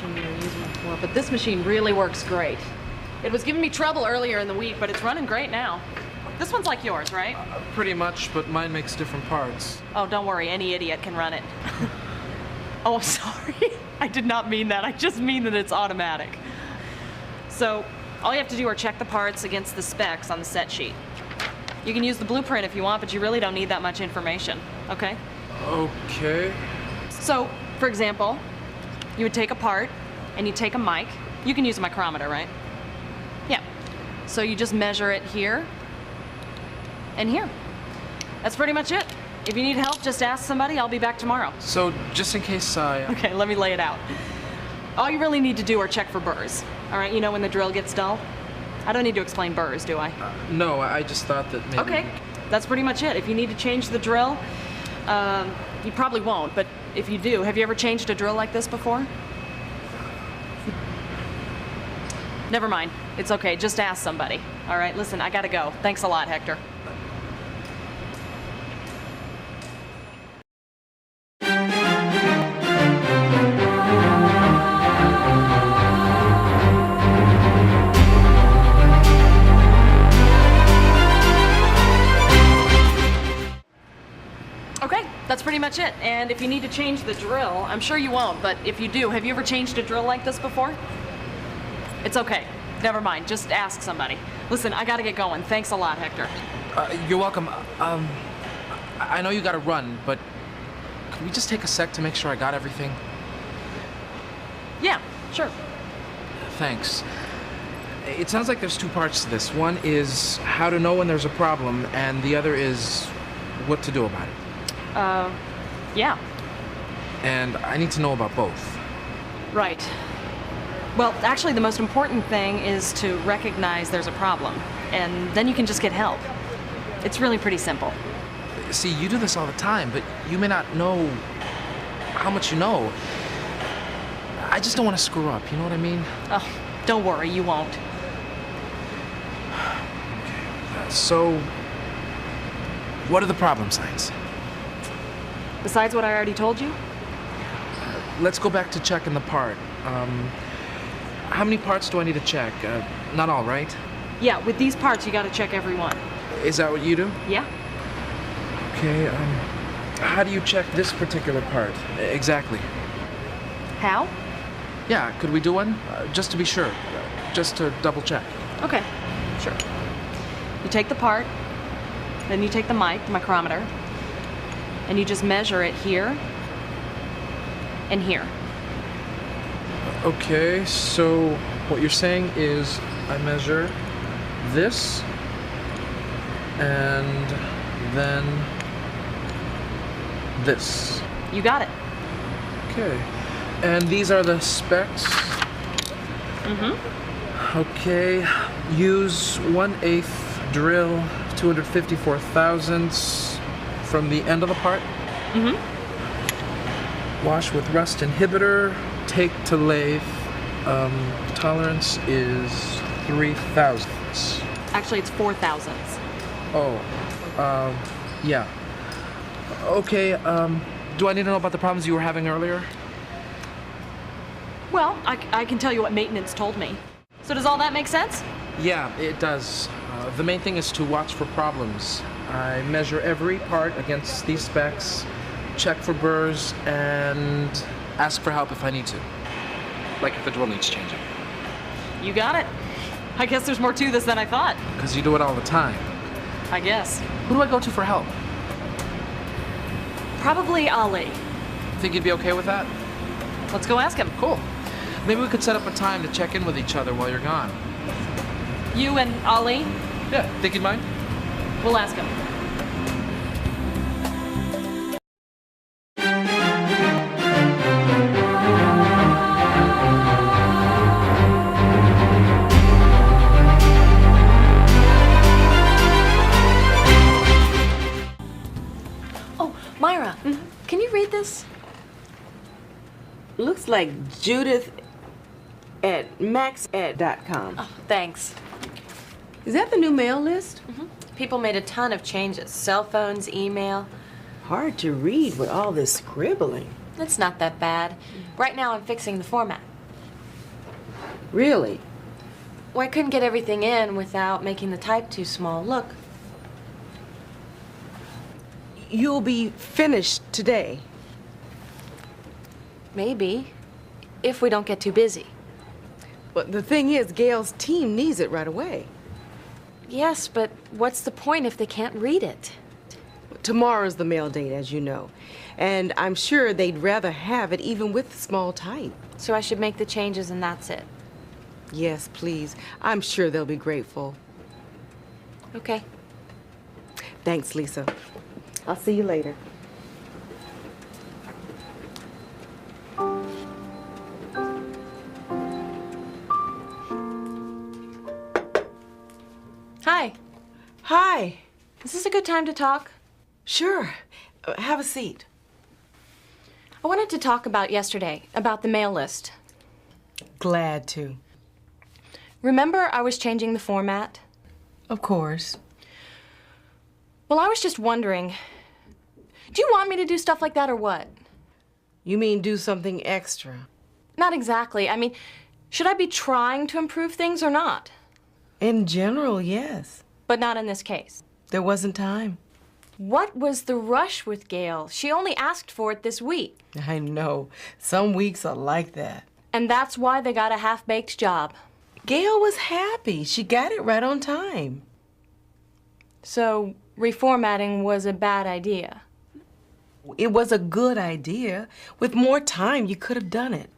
machine you're using it for, but this machine really works great. It was giving me trouble earlier in the week, but it's running great now. This one's like yours, right? Pretty much, but mine makes different parts. Oh, don't worry, any idiot can run it. Oh, sorry. I did not mean that. I just mean that it's automatic. So, all you have to do are check the parts against the specs on the set sheet. You can use the blueprint if you want, but you really don't need that much information, okay? Okay. So, for example, you would take a part and you take a mic. You can use a micrometer, right? Yeah. So you just measure it here and here. That's pretty much it. If you need help, just ask somebody. I'll be back tomorrow. So, just in case I... Okay, let me lay it out. All you really need to do are check for burrs. All right, you know when the drill gets dull? I don't need to explain burrs, do I? No, I just thought that maybe... Okay, that's pretty much it. If you need to change the drill, you probably won't, but if you do, have you ever changed a drill like this before? Never mind. It's okay. Just ask somebody. All right, listen, I gotta go. Thanks a lot, Hector. Okay, that's pretty much it. And if you need to change the drill, I'm sure you won't, but if you do, have you ever changed a drill like this before? It's okay. Never mind. Just ask somebody. Listen, I gotta get going. Thanks a lot, Hector. You're welcome. I know you gotta run, but could we just take a sec to make sure I got everything? Yeah, sure. Thanks. It sounds like there's two parts to this. One is how to know when there's a problem, and the other is what to do about it. Yeah. And I need to know about both. Right. Well, actually, the most important thing is to recognize there's a problem, and then you can just get help. It's really pretty simple. See, you do this all the time, but you may not know how much you know. I just don't want to screw up, you know what I mean? Oh, don't worry, you won't. So, what are the problem signs? Besides what I already told you? Let's go back to checking the part. How many parts do I need to check? Not all, right? Yeah, with these parts, you gotta check every one. Is that what you do? Yeah. Okay, how do you check this particular part? Exactly. How? Yeah, could we do one? Just to be sure. Just to double check. Okay, sure. You take the part, then you take the mic, the micrometer, and you just measure it here and here. Okay, so what you're saying is I measure this and then this. You got it. Okay. And these are the specs? Mm-hmm. Okay. Use 1/8 drill, 254 thousandths from the end of the part. Mm-hmm. Wash with rust inhibitor. Take to lathe. Tolerance is 3 thousandths. Actually, it's 4 thousandths. Oh, yeah. Okay, do I need to know about the problems you were having earlier? Well, I can tell you what maintenance told me. So does all that make sense? Yeah, it does. The main thing is to watch for problems. I measure every part against these specs, check for burrs, and ask for help if I need to. Like if the drill needs changing. You got it. I guess there's more to this than I thought. Because you do it all the time. I guess. Who do I go to for help? Probably Ali. Think you'd be okay with that? Let's go ask him. Cool. Maybe we could set up a time to check in with each other while you're gone. You and Ali? Yeah, think you'd mind? We'll ask him. Myra, can you read this? Looks like Judith at maxed.com. Oh, thanks. Is that the new mail list? People made a ton of changes. Cell phones, email. Hard to read with all this scribbling. It's not that bad. Right now I'm fixing the format. Really? Well, I couldn't get everything in without making the type too small. Look. You'll be finished today. Maybe. If we don't get too busy. But the thing is, Gail's team needs it right away. Yes, but what's the point if they can't read it? Tomorrow's the mail date, as you know. And I'm sure they'd rather have it even with the small type. So I should make the changes and that's it. Yes, please. I'm sure they'll be grateful. Okay. Thanks, Lisa. I'll see you later. Hi. Hi. Is this a good time to talk? Sure. Have a seat. I wanted to talk about yesterday, about the mail list. Glad to. Remember I was changing the format? Of course. Well, I was just wondering, do you want me to do stuff like that or what? You mean do something extra? Not exactly. I mean, should I be trying to improve things or not? In general, yes. But not in this case. There wasn't time. What was the rush with Gail? She only asked for it this week. I know. Some weeks are like that. And that's why they got a half-baked job. Gail was happy. She got it right on time. So, reformatting was a bad idea. It was a good idea. With more time, you could have done it.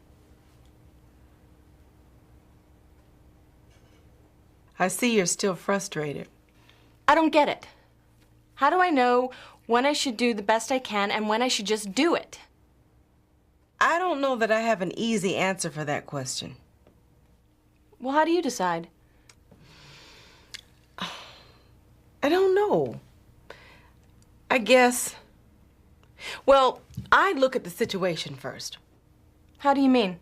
I see you're still frustrated. I don't get it. How do I know when I should do the best I can and when I should just do it? I don't know that I have an easy answer for that question. Well, how do you decide? I don't know. I guess... Well, I look at the situation first. How do you mean?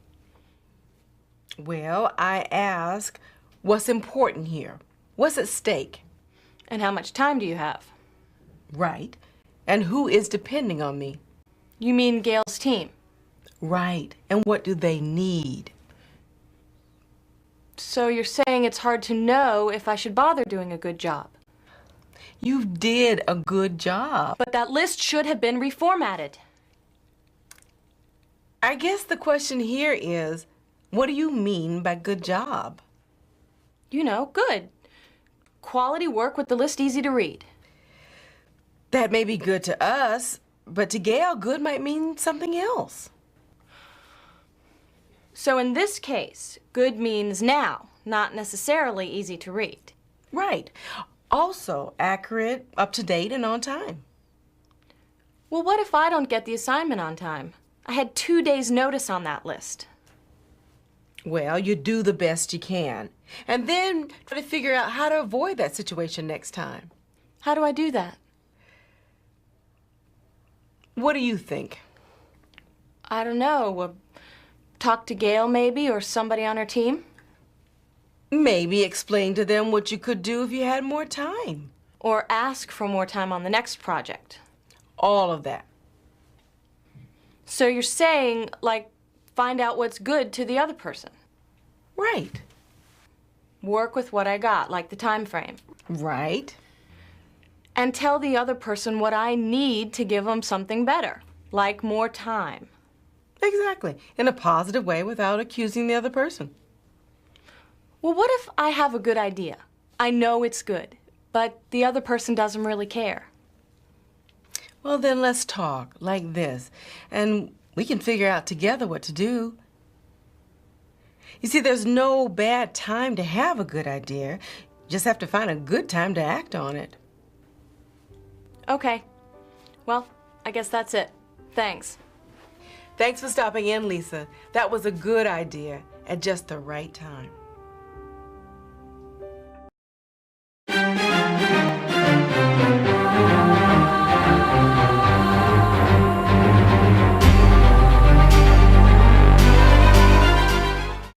Well, I ask, what's important here? What's at stake? And how much time do you have? Right. And who is depending on me? You mean Gail's team? Right. And what do they need? So you're saying it's hard to know if I should bother doing a good job. You did a good job. But that list should have been reformatted. I guess the question here is, what do you mean by good job? You know, good. Quality work with the list easy to read. That may be good to us, but to Gail, good might mean something else. So in this case, good means now, not necessarily easy to read. Right. Also accurate, up to date, and on time. Well, what if I don't get the assignment on time? I had 2 days' notice on that list. Well, you do the best you can. And then try to figure out how to avoid that situation next time. How do I do that? What do you think? I don't know. Talk to Gail maybe, or somebody on her team? Maybe explain to them what you could do if you had more time. Or ask for more time on the next project. All of that. So you're saying, like, find out what's good to the other person. Right. Work with what I got, like the time frame. Right. And tell the other person what I need to give them something better, like more time. Exactly. In a positive way without accusing the other person. Well, what if I have a good idea? I know it's good, but the other person doesn't really care. Well, then let's talk like this, and we can figure out together what to do. You see, there's no bad time to have a good idea. You just have to find a good time to act on it. Okay. Well, I guess that's it. Thanks. Thanks for stopping in, Lisa. That was a good idea at just the right time.